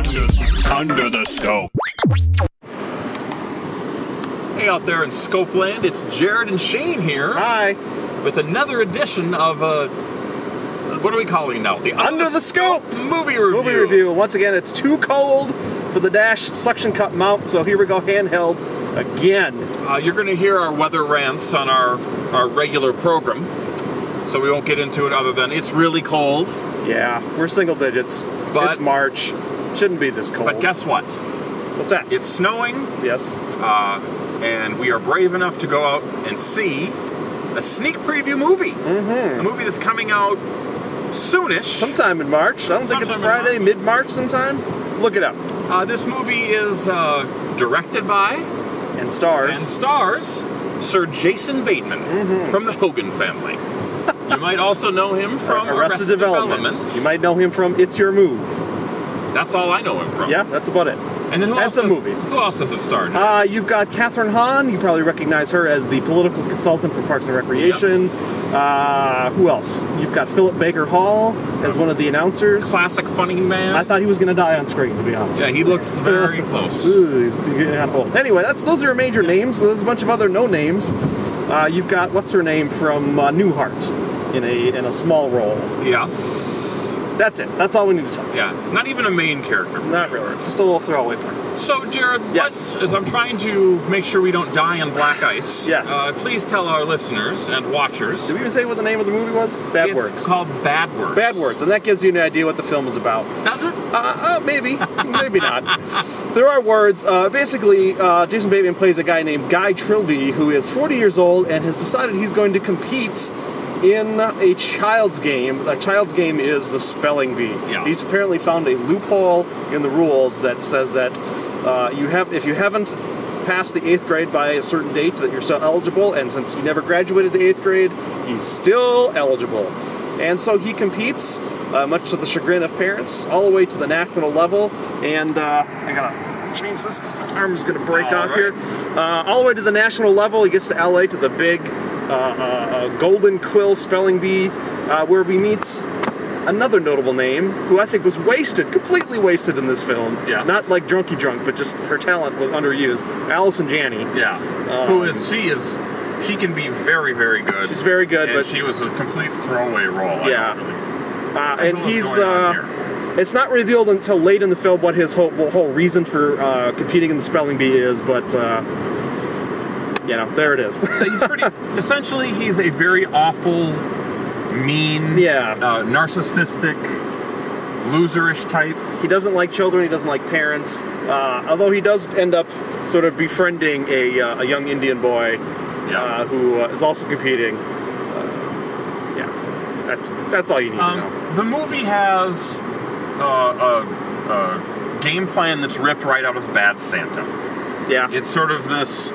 Under the Scope. Hey out there in Scopeland, it's Jared and Shane here. Hi. With another edition of, what are we calling now? The Under the Scope movie review. Movie review. Once again, it's too cold for the Dash suction cup mount, so here we go, handheld again. You're going to hear our weather rants on our regular program, so we won't get into it other than it's really cold. Yeah, we're single digits. But it's March. Shouldn't be this cold. But guess what? What's that? It's snowing. Yes. And we are brave enough to go out and see a sneak preview movie. Mm-hmm. A movie that's coming out soonish. Sometime in March. I don't think it's Friday, mid-March sometime. Look it up. This movie is directed by and stars Sir Jason Bateman from the Hogan family. You might also know him from Arrested Development. You might know him from It's Your Move. That's all I know him from. Yeah, that's about it. And then movies. Who else does it star in? You've got Catherine Hahn. You probably recognize her as the political consultant for Parks and Recreation. Yep. Who else? You've got Philip Baker Hall as one of the announcers. Classic funny man. I thought he was going to die on screen, to be honest. Yeah, he looks very close. Ooh, he's getting out of old. Anyway, those are major names. So there's a bunch of other no names. You've got what's her name from Newhart in a small role. Yes. That's it. That's all we need to talk about. Yeah, not even a main character. Not really. Just a little throwaway part. So, Jared, yes. As I'm trying to make sure we don't die on black ice, yes. Please tell our listeners and watchers. Did we even say what the name of the movie was? Bad Words. It's called Bad Words. Bad Words, and that gives you an idea what the film is about. Does it? Maybe. Maybe not. There are words. Basically, Jason Bateman plays a guy named Guy Trilby, who is 40 years old and has decided he's going to compete in a child's game. A child's game is the spelling bee. Yeah. He's apparently found a loophole in the rules that says that if you haven't passed the 8th grade by a certain date, that you're still eligible, and since he never graduated the 8th grade, he's still eligible. And so he competes, much to the chagrin of parents, all the way to the national level, and I gotta change this because my arm is gonna break off here. All the way to the national level, he gets to LA to the big Golden Quill Spelling Bee, where we meet another notable name who I think was completely wasted in this film. Yeah. Not like drunky drunk, but just her talent was underused. Allison Janney. Yeah. She can be very, very good. She's very good, and but she was a complete throwaway role. Yeah. And he's it's not revealed until late in the film what his whole reason for competing in the spelling bee is, but there it is. So he's essentially, he's a very awful, mean, narcissistic, loserish type. He doesn't like children, he doesn't like parents, although he does end up sort of befriending a young Indian boy who is also competing. That's all you need to know. The movie has a game plan that's ripped right out of Bad Santa. Yeah. It's sort of this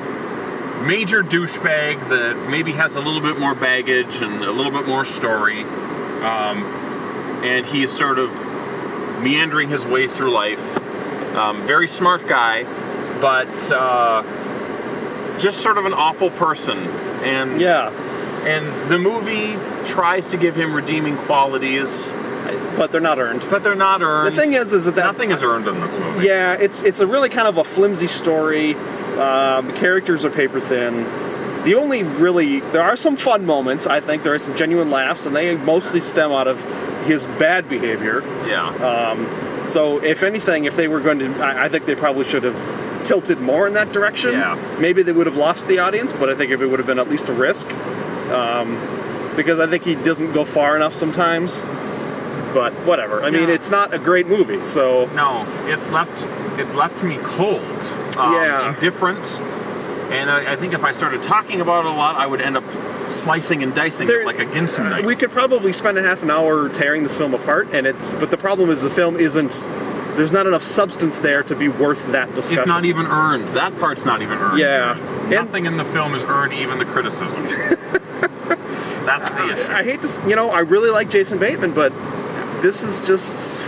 major douchebag that maybe has a little bit more baggage and a little bit more story, and he's sort of meandering his way through life. Very smart guy, but just sort of an awful person. And the movie tries to give him redeeming qualities, but they're not earned. The thing is that nothing is earned in this movie. Yeah, it's a really kind of a flimsy story. The characters are paper thin. There are some fun moments. I think there are some genuine laughs, and they mostly stem out of his bad behavior. Yeah. So if anything, if they were going to, I think they probably should have tilted more in that direction. Yeah. Maybe they would have lost the audience, but I think if it would have been at least a risk, because I think he doesn't go far enough sometimes. But whatever. I mean, it's not a great movie, so no, it left me cold, indifferent, and I think if I started talking about it a lot, I would end up slicing and dicing it like a Ginsu knife. We could probably spend a half an hour tearing this film apart, but the problem is the film isn't. There's not enough substance there to be worth that discussion. It's not even earned. That part's not even earned. Yeah. Nothing in the film is earned, even the criticism. That's the issue. I hate to, I really like Jason Bateman, but this is just,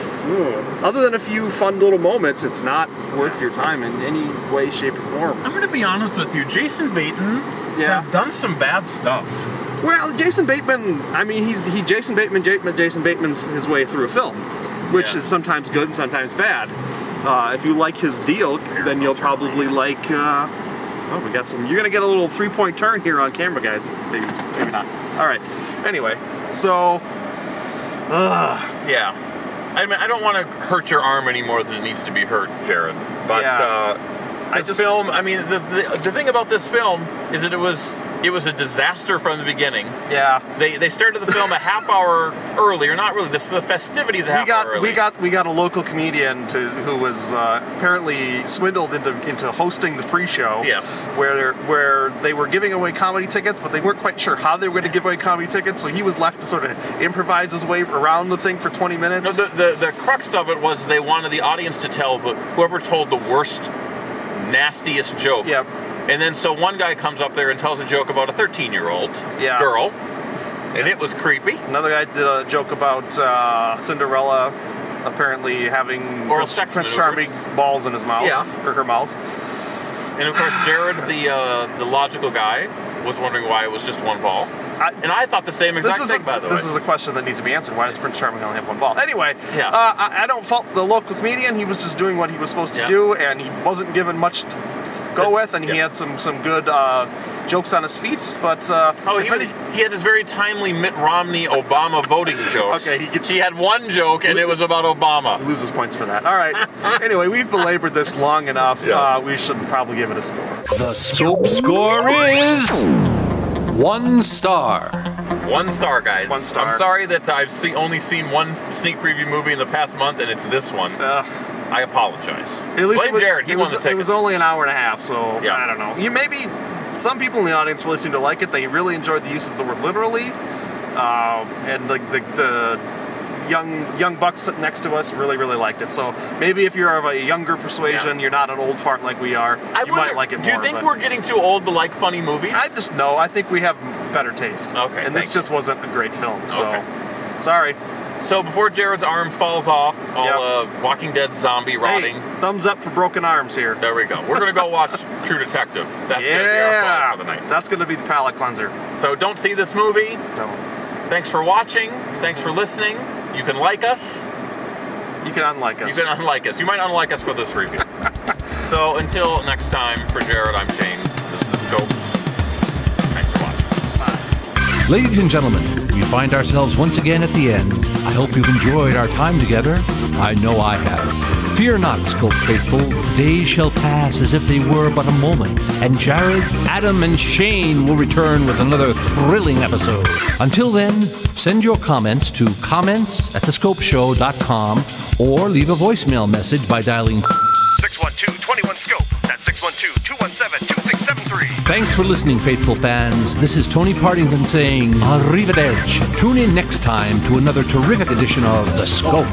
other than a few fun little moments, it's not worth your time in any way, shape, or form. I'm going to be honest with you. Jason Bateman has done some bad stuff. Well, Jason Bateman, I mean, Jason Bateman's his way through a film, which is sometimes good and sometimes bad. If you like his deal, then you'll probably like. We got some. You're gonna get a little 3-point turn here on camera, guys. Maybe not. All right. Anyway, so. Yeah. I mean, I don't want to hurt your arm any more than it needs to be hurt, Jared. But this film. I mean, the thing about this film is that it was a disaster from the beginning. Yeah. They started the film a half hour early, or not really. The festivities a half hour early. We got a local comedian who was apparently swindled into hosting the pre-show. Yes. Where they were giving away comedy tickets, but they weren't quite sure how they were going to give away comedy tickets, so he was left to sort of improvise his way around the thing for 20 minutes. No, the crux of it was they wanted the audience to tell whoever told the worst, nastiest joke. Yep. And then so one guy comes up there and tells a joke about a 13-year-old girl, and it was creepy. Another guy did a joke about Cinderella apparently having Prince Charming's balls in his mouth, or her mouth. And of course, Jared, the logical guy, was wondering why it was just one ball. And I thought the same exact thing, by the way. This is a question that needs to be answered. Why does Prince Charming only have one ball? Anyway, I don't fault the local comedian. He was just doing what he was supposed to do, and he wasn't given much to go with, and he had some good jokes on his feet, but he had his very timely Mitt Romney Obama voting jokes. Okay, he had one joke, and it was about Obama. He loses points for that. All right. Anyway, we've belabored this long enough. We should probably give it a score. The Scope score is 1 star. 1 star, guys. 1 star. I'm sorry that I've only seen one sneak preview movie in the past month, and it's this one. I apologize. At least blame Jared. He won the tickets. It was only an hour and a half, so I don't know. Some people in the audience really seem to like it. They really enjoyed the use of the word literally, and the young bucks sitting next to us really liked it. So maybe if you're of a younger persuasion, you're not an old fart like we are, might like it more. Do you think we're getting too old to like funny movies? I think we have better taste. Okay, and this just wasn't a great film. So sorry. So before Jared's arm falls off, all Walking Dead zombie rotting. Hey, thumbs up for broken arms here. There we go. We're going to go watch True Detective. That's going to be our plan for the night. That's going to be the palate cleanser. So don't see this movie. No. Thanks for watching. Thanks for listening. You can like us. You can unlike us. You can unlike us. You might unlike us for this review. So until next time, for Jared, I'm Shane. This is The Scope. Thanks for watching. Bye. Ladies and gentlemen, we find ourselves once again at the end. I hope you've enjoyed our time together. I know I have. Fear not, Scope faithful. The days shall pass as if they were but a moment, and Jared, Adam, and Shane will return with another thrilling episode. Until then, send your comments to comments@thescopeshow.com or leave a voicemail message by dialing 612-21-SCOPE. That's 612-217-2673. Thanks for listening, faithful fans. This is Tony Partington saying arrivederci. Tune in next time to another terrific edition of The Scope.